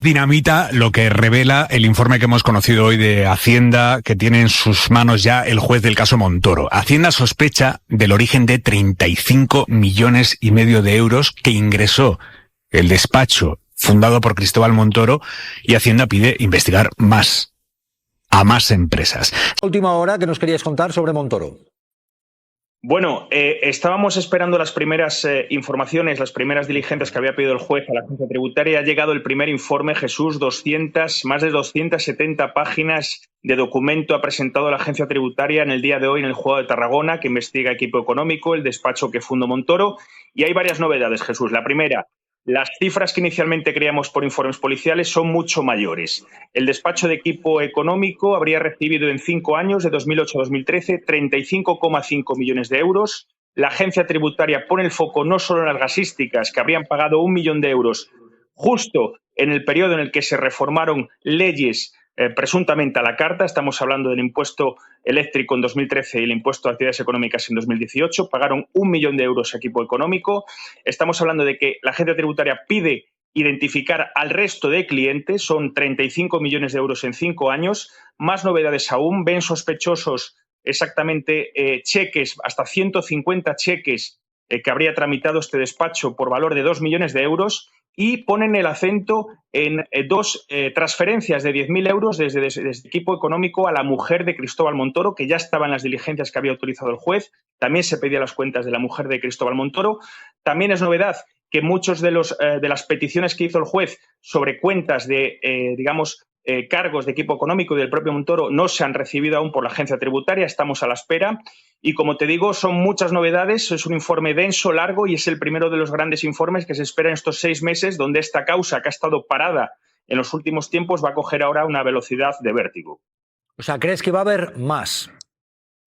Dinamita lo que revela el informe que hemos conocido hoy de Hacienda, que tiene en sus manos ya el juez del caso Montoro. Hacienda sospecha del origen de 35,5 millones de euros que ingresó el despacho fundado por Cristóbal Montoro, y Hacienda pide investigar a más empresas. Última hora, ¿qué nos querías contar sobre Montoro? Bueno, estábamos esperando las primeras informaciones, las primeras diligencias que había pedido el juez a la agencia tributaria. Ha llegado el primer informe, Jesús, más de 270 páginas de documento ha presentado la agencia tributaria en el día de hoy en el Juzgado de Tarragona, que investiga Equipo Económico, el despacho que fundó Montoro. Y hay varias novedades, Jesús. La primera: las cifras que inicialmente creíamos por informes policiales son mucho mayores. El despacho de Equipo Económico habría recibido en 5 años, de 2008 a 2013, 35,5 millones de euros. La agencia tributaria pone el foco no solo en las gasísticas, que habrían pagado 1 millón de euros justo en el periodo en el que se reformaron leyes presuntamente a la carta. Estamos hablando del impuesto eléctrico en 2013 y el impuesto a actividades económicas en 2018. Pagaron 1 millón de euros a Equipo Económico. Estamos hablando de que la agencia tributaria pide identificar al resto de clientes. Son 35 millones de euros en 5 años. Más novedades aún. Ven sospechosos exactamente cheques, hasta 150 cheques que habría tramitado este despacho por valor de 2 millones de euros. Y ponen el acento en dos transferencias de 10.000 euros desde Equipo Económico a la mujer de Cristóbal Montoro, que ya estaba en las diligencias que había autorizado el juez. También se pedían las cuentas de la mujer de Cristóbal Montoro. También es novedad que muchos de las peticiones que hizo el juez sobre cuentas de, cargos de Equipo Económico y del propio Montoro no se han recibido aún por la agencia tributaria. Estamos a la espera. Y como te digo, son muchas novedades. Es un informe denso, largo, y es el primero de los grandes informes que se espera en estos 6 meses, donde esta causa, que ha estado parada en los últimos tiempos, va a coger ahora una velocidad de vértigo. O sea, ¿crees que va a haber más?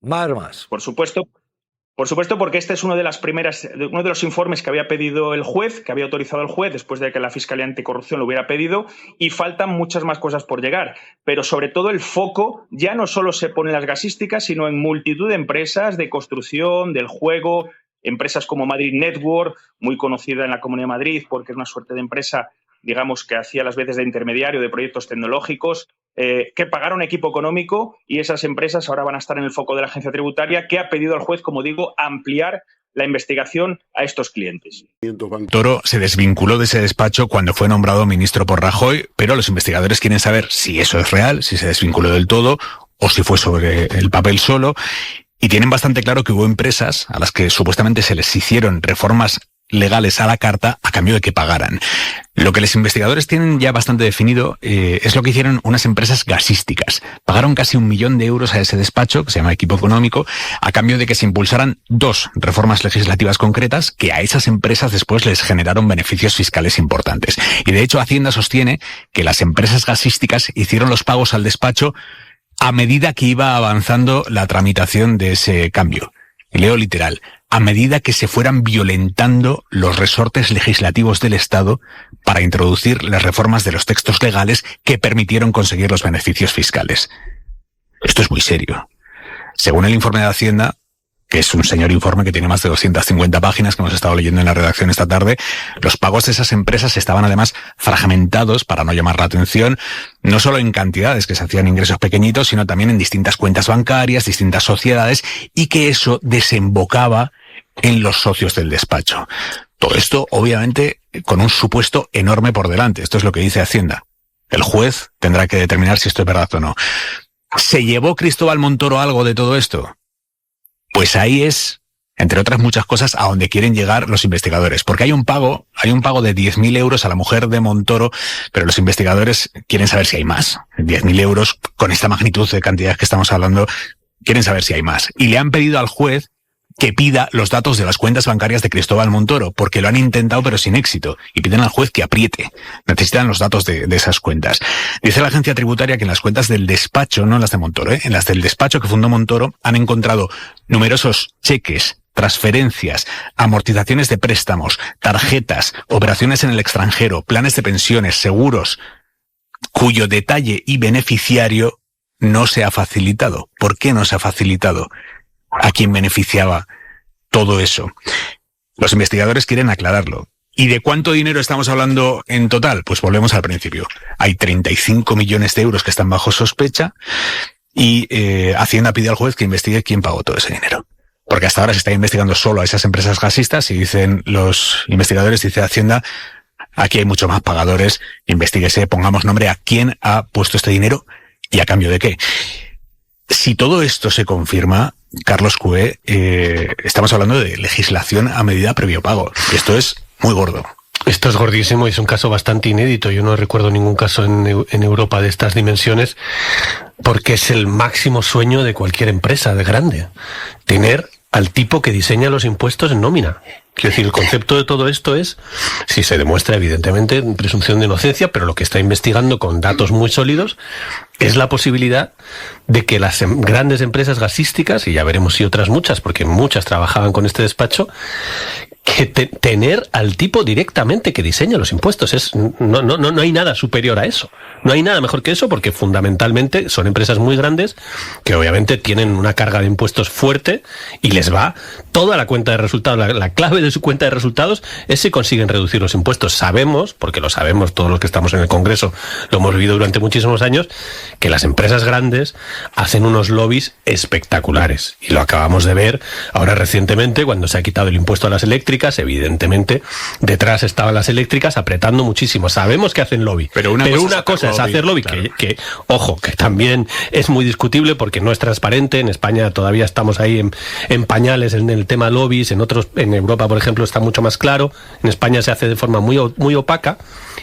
Más. Por supuesto, porque este es uno de los informes que había pedido el juez, que había autorizado el juez después de que la Fiscalía Anticorrupción lo hubiera pedido, y faltan muchas más cosas por llegar. Pero sobre todo el foco ya no solo se pone en las gasísticas, sino en multitud de empresas de construcción, del juego, empresas como Madrid Network, muy conocida en la Comunidad de Madrid porque es una suerte de empresa, digamos, que hacía las veces de intermediario de proyectos tecnológicos, que pagaron Equipo Económico, y esas empresas ahora van a estar en el foco de la agencia tributaria, que ha pedido al juez, como digo, ampliar la investigación a estos clientes. Montoro se desvinculó de ese despacho cuando fue nombrado ministro por Rajoy, pero los investigadores quieren saber si eso es real, si se desvinculó del todo o si fue sobre el papel solo. Y tienen bastante claro que hubo empresas a las que supuestamente se les hicieron reformas legales a la carta a cambio de que pagaran. Lo que los investigadores tienen ya bastante definido es lo que hicieron unas empresas gasísticas. Pagaron casi 1 millón de euros a ese despacho, que se llama Equipo Económico, a cambio de que se impulsaran 2 reformas legislativas concretas que a esas empresas después les generaron beneficios fiscales importantes. Y de hecho Hacienda sostiene que las empresas gasísticas hicieron los pagos al despacho a medida que iba avanzando la tramitación de ese cambio. Y leo literal: a medida que se fueran violentando los resortes legislativos del Estado para introducir las reformas de los textos legales que permitieron conseguir los beneficios fiscales. Esto es muy serio. Según el informe de Hacienda, que es un señor informe que tiene más de 250 páginas que hemos estado leyendo en la redacción esta tarde, los pagos de esas empresas estaban además fragmentados para no llamar la atención, no solo en cantidades que se hacían ingresos pequeñitos, sino también en distintas cuentas bancarias, distintas sociedades, y que eso desembocaba en los socios del despacho. Todo esto, obviamente, con un supuesto enorme por delante. Esto es lo que dice Hacienda. El juez tendrá que determinar si esto es verdad o no. ¿Se llevó Cristóbal Montoro algo de todo esto? Pues ahí es, entre otras muchas cosas, a donde quieren llegar los investigadores. Porque hay un pago de 10.000 euros a la mujer de Montoro, pero los investigadores quieren saber si hay más. 10.000 euros, con esta magnitud de cantidades que estamos hablando, quieren saber si hay más. Y le han pedido al juez que pida los datos de las cuentas bancarias de Cristóbal Montoro, porque lo han intentado pero sin éxito, y piden al juez que apriete. Necesitan los datos de esas cuentas. Dice la agencia tributaria que en las cuentas del despacho, no en las de Montoro, en las del despacho que fundó Montoro, han encontrado numerosos cheques, transferencias, amortizaciones de préstamos, tarjetas, operaciones en el extranjero, planes de pensiones, seguros, cuyo detalle y beneficiario no se ha facilitado. ¿Por qué no se ha facilitado? ¿A quién beneficiaba todo eso? Los investigadores quieren aclararlo. ¿Y de cuánto dinero estamos hablando en total? Pues volvemos al principio. Hay 35 millones de euros que están bajo sospecha y Hacienda pide al juez que investigue quién pagó todo ese dinero. Porque hasta ahora se está investigando solo a esas empresas gasistas y dicen los investigadores, dice Hacienda, aquí hay muchos más pagadores, investíguese, pongamos nombre a quién ha puesto este dinero y a cambio de qué. Si todo esto se confirma, Carlos Cue, estamos hablando de legislación a medida previo pago. Y esto es muy gordo. Esto es gordísimo y es un caso bastante inédito. Yo no recuerdo ningún caso en Europa de estas dimensiones, porque es el máximo sueño de cualquier empresa de grande. Tener al tipo que diseña los impuestos en nómina. Quiero decir, el concepto de todo esto es, si se demuestra evidentemente presunción de inocencia, pero lo que está investigando con datos muy sólidos es la posibilidad de que las grandes empresas gasísticas, y ya veremos si otras muchas, porque muchas trabajaban con este despacho, que tener al tipo directamente que diseña los impuestos. No hay nada superior a eso. No hay nada mejor que eso, porque fundamentalmente son empresas muy grandes que obviamente tienen una carga de impuestos fuerte y les va toda la cuenta de resultados. La clave de su cuenta de resultados es si consiguen reducir los impuestos. Sabemos, porque lo sabemos todos los que estamos en el Congreso, lo hemos vivido durante muchísimos años, que las empresas grandes hacen unos lobbies espectaculares. Y lo acabamos de ver ahora recientemente cuando se ha quitado el impuesto a las eléctricas. Evidentemente, detrás estaban las eléctricas apretando muchísimo. Sabemos que hacen lobby. Pero una cosa es hacer lobby, claro. Ojo, que también es muy discutible porque no es transparente. En España todavía estamos ahí en pañales en el tema lobbies. En Europa, por ejemplo, está mucho más claro. En España se hace de forma muy opaca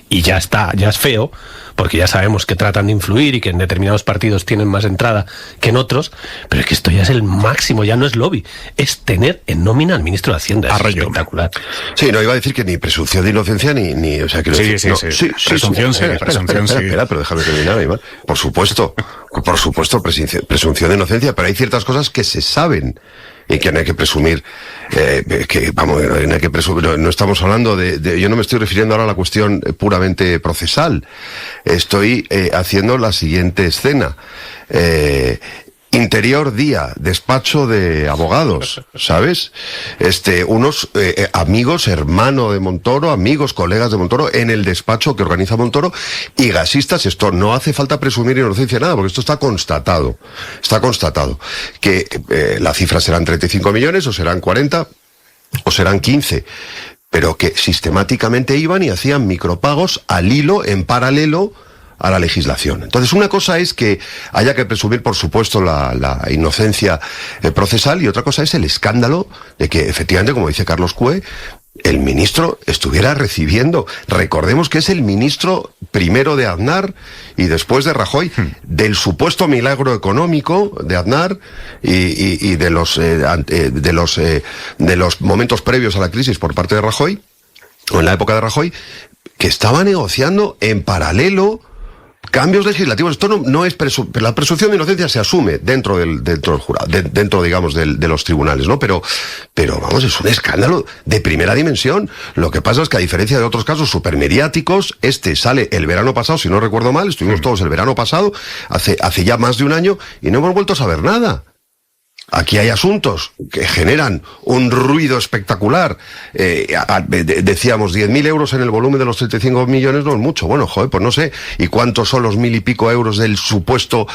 y ya es feo, porque ya sabemos que tratan de influir y que en determinados partidos tienen más entrada que en otros, pero es que esto ya es el máximo, ya no es lobby, es tener en nómina al ministro de Hacienda. Es espectacular. Sí, no iba a decir que ni presunción de inocencia ni o sea, quiero decir, sí. Presunción sí. Espera, pero déjame terminar, Iván. Por supuesto, presunción de inocencia, pero hay ciertas cosas que se saben y que no hay que presumir, no hay que presumir, no estamos hablando yo no me estoy refiriendo ahora a la cuestión puramente procesal. Estoy haciendo la siguiente escena. Interior día, despacho de abogados, ¿sabes? Unos amigos, hermano de Montoro, amigos, colegas de Montoro, en el despacho que organiza Montoro, y gasistas. Esto no hace falta presumir inocencia nada, porque esto está constatado. Está constatado que la cifra serán 35 millones, o serán 40, o serán 15, pero que sistemáticamente iban y hacían micropagos al hilo, en paralelo a la legislación. Entonces, una cosa es que haya que presumir, por supuesto, la inocencia procesal, y otra cosa es el escándalo de que, efectivamente, como dice Carlos Cue, el ministro estuviera recibiendo, recordemos que es el ministro primero de Aznar y después de Rajoy, del supuesto milagro económico de Aznar y de los momentos previos a la crisis por parte de Rajoy, o en la época de Rajoy, que estaba negociando en paralelo cambios legislativos. Esto no es la presunción de inocencia se asume dentro del jurado, dentro, digamos, de los tribunales, ¿no? Pero vamos, es un escándalo de primera dimensión. Lo que pasa es que, a diferencia de otros casos supermediáticos, sale el verano pasado, si no recuerdo mal, estuvimos todos el verano pasado, hace ya más de un año, y no hemos vuelto a saber nada. Aquí hay asuntos que generan un ruido espectacular. Decíamos 10.000 euros en el volumen de los 35 millones, no es mucho. Bueno, joder, pues no sé. ¿Y cuántos son los 1.000 y pico euros del supuesto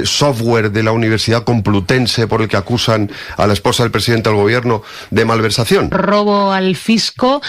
software de la Universidad Complutense por el que acusan a la esposa del presidente del gobierno de malversación? Robo al fisco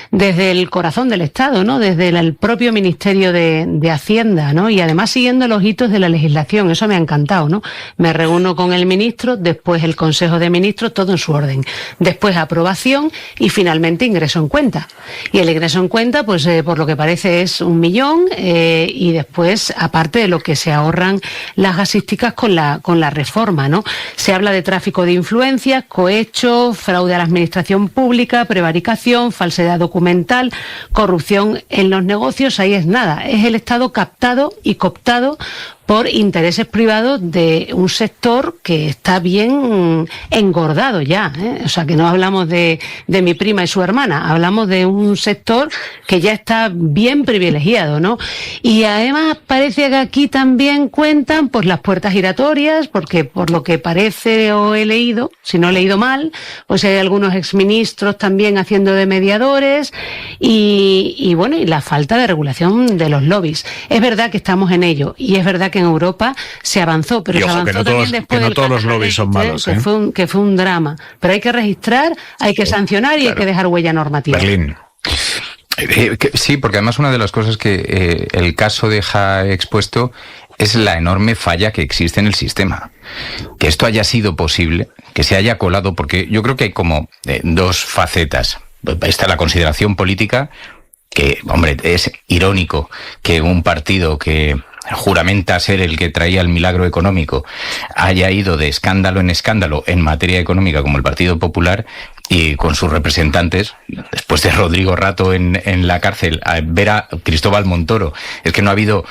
desde el corazón del Estado, ¿no? Desde el propio Ministerio de Hacienda, ¿no? Y además siguiendo los hitos de la legislación. Eso me ha encantado, ¿no? Me reúno con el ministro, después el Consejo de Ministros, todo en su orden. Después aprobación y finalmente ingreso en cuenta. Y el ingreso en cuenta, pues por lo que parece es 1 millón, y después, aparte de lo que se ahorran las gasísticas con la reforma, ¿no? Se habla de tráfico de influencias, cohecho, fraude a la administración pública, prevaricación, falsedad documental, corrupción en los negocios. Ahí es nada. Es el Estado captado y cooptado por intereses privados de un sector que está bien engordado ya, ¿eh? O sea, que no hablamos de mi prima y su hermana, hablamos de un sector que ya está bien privilegiado, ¿no? Y además parece que aquí también cuentan pues las puertas giratorias, porque por lo que parece o he leído, si no he leído mal, pues hay algunos exministros también haciendo de mediadores y bueno, y la falta de regulación de los lobbies. Es verdad que estamos en ello y es verdad que en Europa se avanzó, pero y se ojo, avanzó que no también todos, después que no del todos los Canadá lobbies son Gate, malos, que fue un drama. Pero hay que registrar, hay que sancionar y hay que dejar huella normativa. Berlín. Sí, porque además una de las cosas que el caso deja expuesto es la enorme falla que existe en el sistema. Que esto haya sido posible, que se haya colado, porque yo creo que hay como dos facetas. Está la consideración política, que, hombre, es irónico que un partido que juramenta ser el que traía el milagro económico haya ido de escándalo en materia económica como el Partido Popular, y con sus representantes, después de Rodrigo Rato en la cárcel, a ver a Cristóbal Montoro. Es que no ha habido...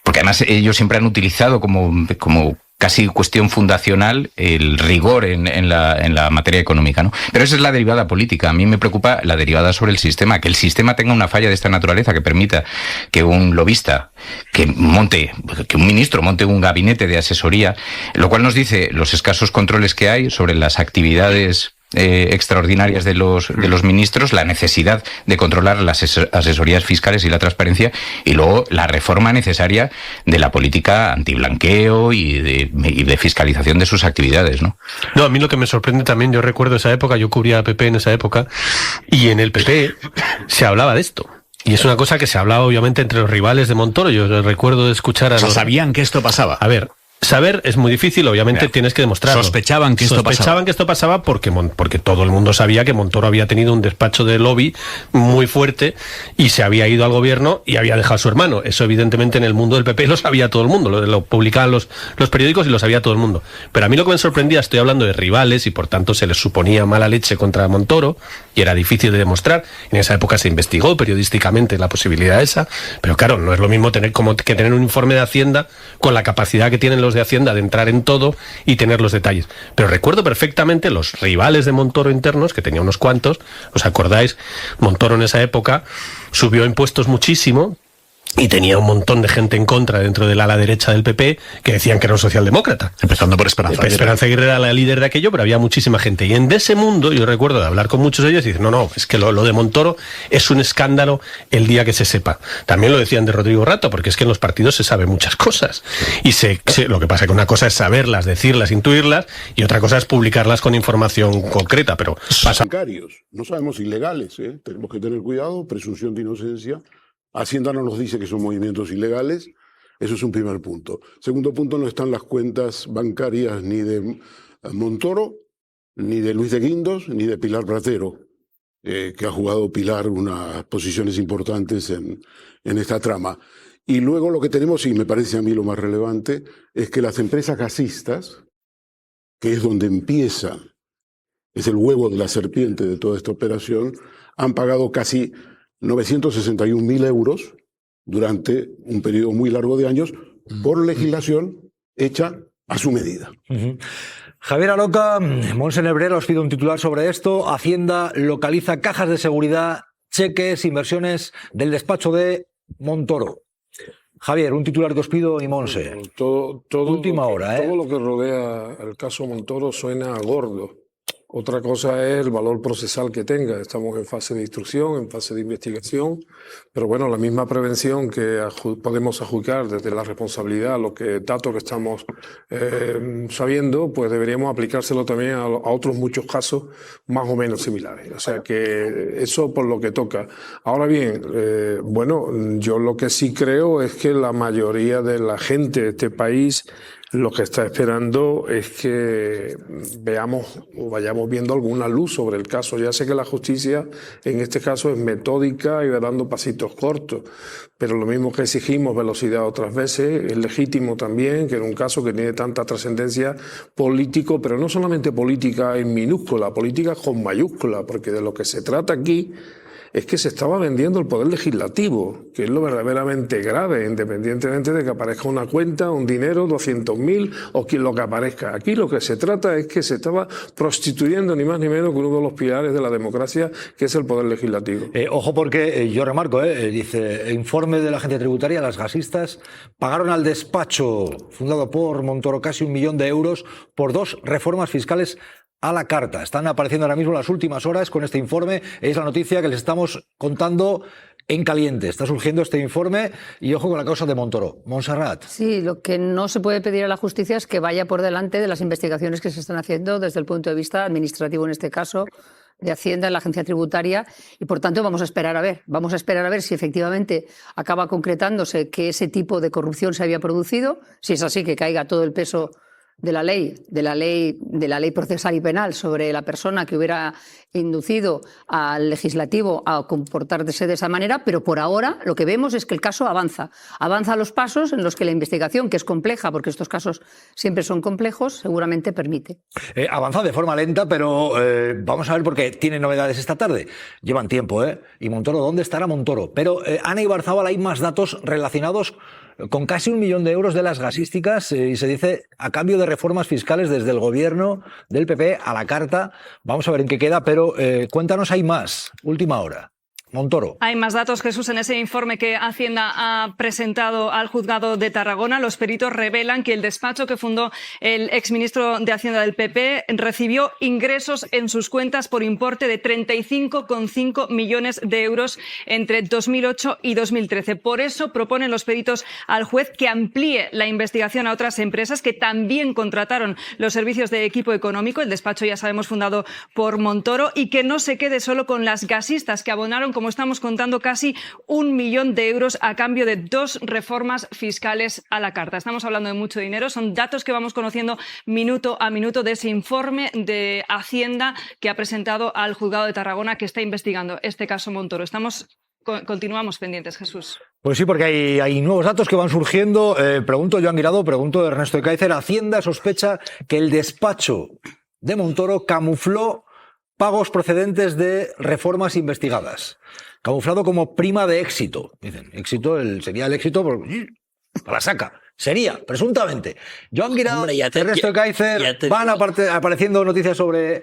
porque además ellos siempre han utilizado como casi cuestión fundacional el rigor en la materia económica, ¿no? Pero esa es la derivada política. A mí me preocupa la derivada sobre el sistema, que el sistema tenga una falla de esta naturaleza que permita que un lobista, que un ministro monte un gabinete de asesoría, lo cual nos dice los escasos controles que hay sobre las actividades extraordinarias de los ministros, la necesidad de controlar las asesorías fiscales y la transparencia, y luego la reforma necesaria de la política antiblanqueo y de fiscalización de sus actividades, ¿no? No, a mí lo que me sorprende también, yo recuerdo esa época, yo cubría a PP en esa época, y en el PP se hablaba de esto. Y es una cosa que se hablaba obviamente entre los rivales de Montoro. Yo recuerdo de escuchar a ¿Sabían que esto pasaba? A ver, saber es muy difícil, obviamente tienes que demostrarlo. Sospechaban que esto pasaba porque todo el mundo sabía que Montoro había tenido un despacho de lobby muy fuerte y se había ido al gobierno y había dejado a su hermano. Eso evidentemente en el mundo del PP lo sabía todo el mundo, lo publicaban los periódicos y lo sabía todo el mundo. Pero a mí lo que me sorprendía, estoy hablando de rivales y por tanto se les suponía mala leche contra Montoro y era difícil de demostrar. En esa época se investigó periodísticamente la posibilidad esa, pero claro, no es lo mismo tener un informe de Hacienda con la capacidad que tienen los de Hacienda de entrar en todo y tener los detalles. Pero recuerdo perfectamente los rivales de Montoro internos, que tenía unos cuantos, ¿os acordáis? Montoro en esa época subió impuestos muchísimo y tenía un montón de gente en contra dentro del ala derecha del PP que decían que era un socialdemócrata. Empezando por Esperanza Aguirre. Esperanza Aguirre era la líder de aquello, pero había muchísima gente. Y en ese mundo, yo recuerdo de hablar con muchos de ellos y dicen, no, es que lo de Montoro es un escándalo el día que se sepa. También lo decían de Rodrigo Rato, porque es que en los partidos se sabe muchas cosas. Y lo que pasa es que una cosa es saberlas, decirlas, intuirlas, y otra cosa es publicarlas con información concreta, pero bancarios, no sabemos ilegales, tenemos que tener cuidado, presunción de inocencia. Hacienda no nos dice que son movimientos ilegales, eso es un primer punto. Segundo punto, no están las cuentas bancarias ni de Montoro, ni de Luis de Guindos, ni de Pilar Pratero, que ha jugado Pilar unas posiciones importantes en esta trama. Y luego lo que tenemos, y me parece a mí lo más relevante, es que las empresas gasistas, que es donde empieza, es el huevo de la serpiente de toda esta operación, han pagado casi 961.000 euros durante un periodo muy largo de años por legislación hecha a su medida. Javier Aroca, Montse Nebrera os pido un titular sobre esto. Hacienda localiza cajas de seguridad, cheques, inversiones del despacho de Montoro. Javier, un titular que os pido y Montse. Última hora, Todo lo que rodea el caso Montoro suena a gordo. Otra cosa es el valor procesal que tenga. Estamos en fase de instrucción, en fase de investigación, pero bueno, la misma prevención que podemos adjudicar desde la responsabilidad, datos que estamos sabiendo, pues deberíamos aplicárselo también a otros muchos casos más o menos similares. O sea que eso por lo que toca. Ahora bien, yo lo que sí creo es que la mayoría de la gente de este país lo que está esperando es que veamos o vayamos viendo alguna luz sobre el caso. Ya sé que la justicia en este caso es metódica y va dando pasitos cortos, pero lo mismo que exigimos velocidad otras veces, es legítimo también que en un caso que tiene tanta trascendencia político, pero no solamente política en minúscula, política con mayúscula, porque de lo que se trata aquí es que se estaba vendiendo el poder legislativo, que es lo verdaderamente grave, independientemente de que aparezca una cuenta, un dinero, 200.000 o lo que aparezca. Aquí lo que se trata es que se estaba prostituyendo ni más ni menos que uno de los pilares de la democracia, que es el poder legislativo. Ojo porque yo remarco, dice, informe de la agencia tributaria, las gasistas pagaron al despacho fundado por Montoro casi 1 millón de euros por 2 reformas fiscales a la carta. Están apareciendo ahora mismo las últimas horas con este informe. Es la noticia que les estamos contando en caliente. Está surgiendo este informe y ojo con la causa de Montoro. Montserrat. Sí, lo que no se puede pedir a la justicia es que vaya por delante de las investigaciones que se están haciendo desde el punto de vista administrativo, en este caso, de Hacienda en la agencia tributaria, y por tanto vamos a esperar a ver si efectivamente acaba concretándose que ese tipo de corrupción se había producido, si es así, que caiga todo el peso de la ley procesal y penal sobre la persona que hubiera inducido al legislativo a comportarse de esa manera, pero por ahora lo que vemos es que el caso avanza a los pasos en los que la investigación, que es compleja, porque estos casos siempre son complejos, seguramente permite. Avanza de forma lenta, pero vamos a ver porque tiene novedades esta tarde. Llevan tiempo, Y Montoro, ¿dónde estará Montoro? Pero Ana Ibarzábal, hay más datos relacionados con casi 1 millón de euros de las gasísticas y se dice a cambio de reformas fiscales desde el gobierno del PP a la carta. Vamos a ver en qué queda, pero cuéntanos, hay más. Última hora. Montoro. Hay más datos, Jesús, en ese informe que Hacienda ha presentado al juzgado de Tarragona. Los peritos revelan que el despacho que fundó el exministro de Hacienda del PP recibió ingresos en sus cuentas por importe de 35,5 millones de euros entre 2008 y 2013. Por eso proponen los peritos al juez que amplíe la investigación a otras empresas que también contrataron los servicios de equipo económico, el despacho, ya sabemos, fundado por Montoro, y que no se quede solo con las gasistas que abonaron, como estamos contando, casi 1 millón de euros a cambio de 2 reformas fiscales a la carta. Estamos hablando de mucho dinero, son datos que vamos conociendo minuto a minuto de ese informe de Hacienda que ha presentado al juzgado de Tarragona, que está investigando este caso Montoro. Continuamos pendientes, Jesús. Pues sí, porque hay nuevos datos que van surgiendo. Pregunto Joan Guirado, pregunto Ernesto Ekaizer. Hacienda sospecha que el despacho de Montoro camufló pagos procedentes de reformas investigadas. Camuflado como prima de éxito. Dicen, sería el éxito a la saca. Sería, presuntamente. Joan Guirado, Ernesto Ekaizer, van apareciendo noticias sobre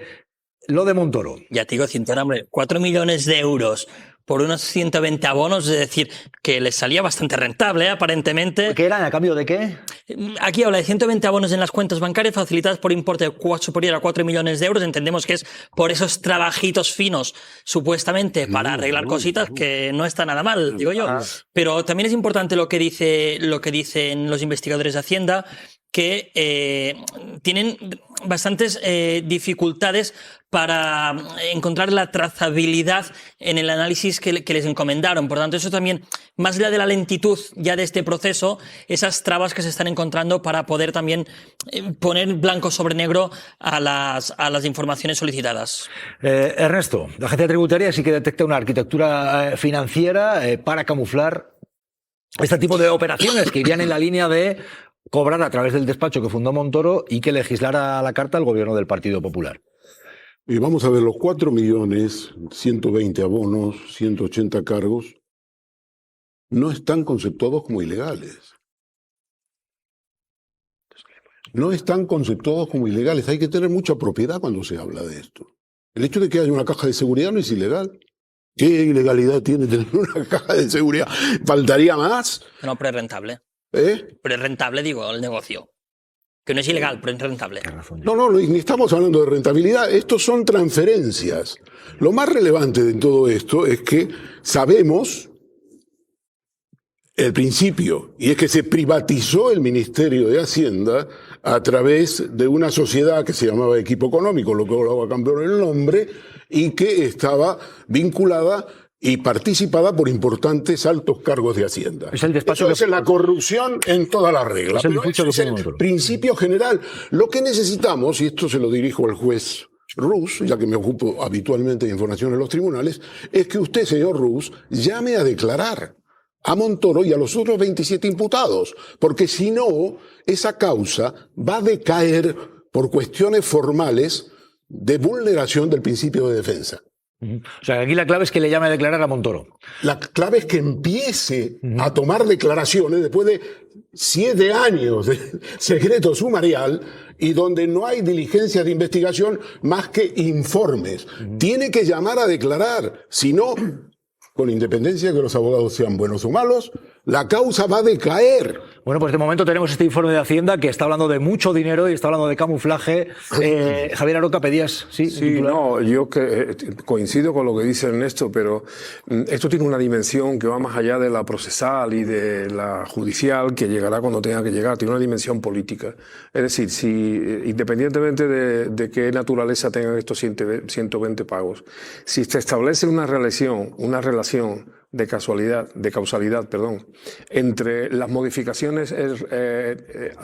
lo de Montoro. Ya te digo, Cintura, hombre, 4 millones de euros por unos 120 abonos, es decir, que les salía bastante rentable, aparentemente. ¿Qué eran? ¿A cambio de qué? Aquí habla de 120 abonos en las cuentas bancarias facilitadas por importe superior a 4 millones de euros. Entendemos que es por esos trabajitos finos, supuestamente, para arreglar cositas, que no está nada mal, digo yo. Pero también es importante lo que dicen los investigadores de Hacienda, que tienen bastantes dificultades para encontrar la trazabilidad en el análisis que les encomendaron. Por tanto, eso también, más allá de la lentitud ya de este proceso, esas trabas que se están encontrando para poder también poner blanco sobre negro a las informaciones solicitadas. Ernesto, la agencia tributaria sí que detecta una arquitectura financiera para camuflar este tipo de operaciones que irían en la línea de cobrar a través del despacho que fundó Montoro y que legislara a la carta el gobierno del Partido Popular. Y vamos a ver, los 4 millones, 120 abonos, 180 cargos, no están conceptuados como ilegales. No están conceptuados como ilegales. Hay que tener mucha propiedad cuando se habla de esto. El hecho de que haya una caja de seguridad no es ilegal. ¿Qué ilegalidad tiene tener una caja de seguridad? ¿Faltaría más? No, pero es rentable. Pero es rentable, digo, el negocio. Que no es ilegal, pero es rentable. No, ni estamos hablando de rentabilidad. Estos son transferencias. Lo más relevante de todo esto es que sabemos el principio, y es que se privatizó el Ministerio de Hacienda a través de una sociedad que se llamaba Equipo Económico, lo que ahora cambió el nombre, y que estaba vinculada y participada por importantes altos cargos de Hacienda. Es el despacho es la corrupción en todas las reglas. Es el principio general. Lo que necesitamos, y esto se lo dirijo al juez Rus, ya que me ocupo habitualmente de información en los tribunales, es que usted, señor Rus, llame a declarar a Montoro y a los otros 27 imputados, porque si no, esa causa va a decaer por cuestiones formales de vulneración del principio de defensa. O sea, aquí la clave es que le llame a declarar a Montoro. La clave es que empiece a tomar declaraciones después de 7 años de secreto sumarial y donde no hay diligencias de investigación más que informes. Tiene que llamar a declarar, si no, con independencia de que los abogados sean buenos o malos, la causa va a decaer. Bueno, pues de momento tenemos este informe de Hacienda que está hablando de mucho dinero y está hablando de camuflaje. Javier Aroca, pedías, ¿sí? Sí, no, yo coincido con lo que dice Ernesto, pero esto tiene una dimensión que va más allá de la procesal y de la judicial, que llegará cuando tenga que llegar, tiene una dimensión política. Es decir, si independientemente de qué naturaleza tengan estos 120 pagos, si se establece una relación de causalidad, entre las modificaciones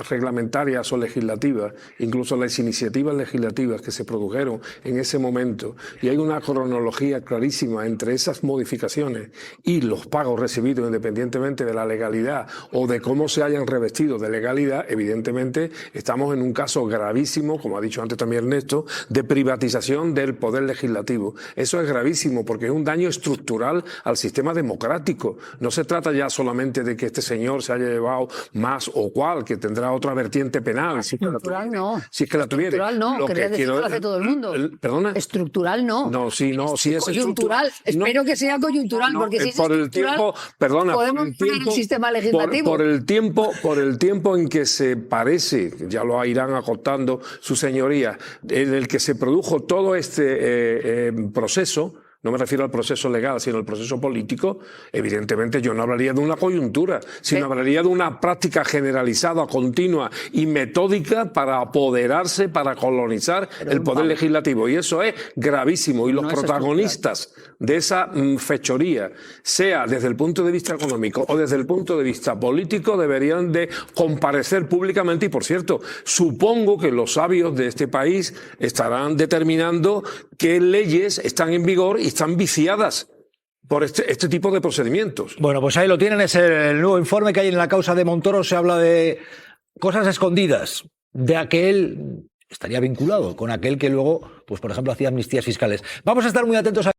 reglamentarias o legislativas, incluso las iniciativas legislativas que se produjeron en ese momento, y hay una cronología clarísima entre esas modificaciones y los pagos recibidos independientemente de la legalidad o de cómo se hayan revestido de legalidad, evidentemente estamos en un caso gravísimo, como ha dicho antes también Ernesto, de privatización del poder legislativo. Eso es gravísimo porque es un daño estructural al sistema democrático. No se trata ya solamente de que este señor se haya llevado más o cual, que tendrá otra vertiente penal. Estructural no. Si es que la tuviera. Estructural no, lo quería decir que lo hace todo el mundo. ¿Perdona? Estructural no. No, sí, no, sí es coyuntural. Espero que sea coyuntural, porque si es por estructural, el tiempo, perdona, podemos poner el sistema legislativo. Por el tiempo en que se parece, ya lo irán acotando sus señorías, en el que se produjo todo este proceso. No me refiero al proceso legal, sino al proceso político. Evidentemente yo no hablaría de una coyuntura, sino hablaría de una práctica generalizada, continua y metódica para apoderarse, para colonizar el poder legislativo. Y eso es gravísimo. Y los protagonistas de esa fechoría, sea desde el punto de vista económico o desde el punto de vista político, deberían de comparecer públicamente. Y por cierto, supongo que los sabios de este país estarán determinando qué leyes están en vigor y están viciadas por este tipo de procedimientos. Bueno, pues ahí lo tienen, es el nuevo informe que hay en la causa de Montoro. Se habla de cosas escondidas, de aquel estaría vinculado con aquel que luego, pues por ejemplo, hacía amnistías fiscales. Vamos a estar muy atentos a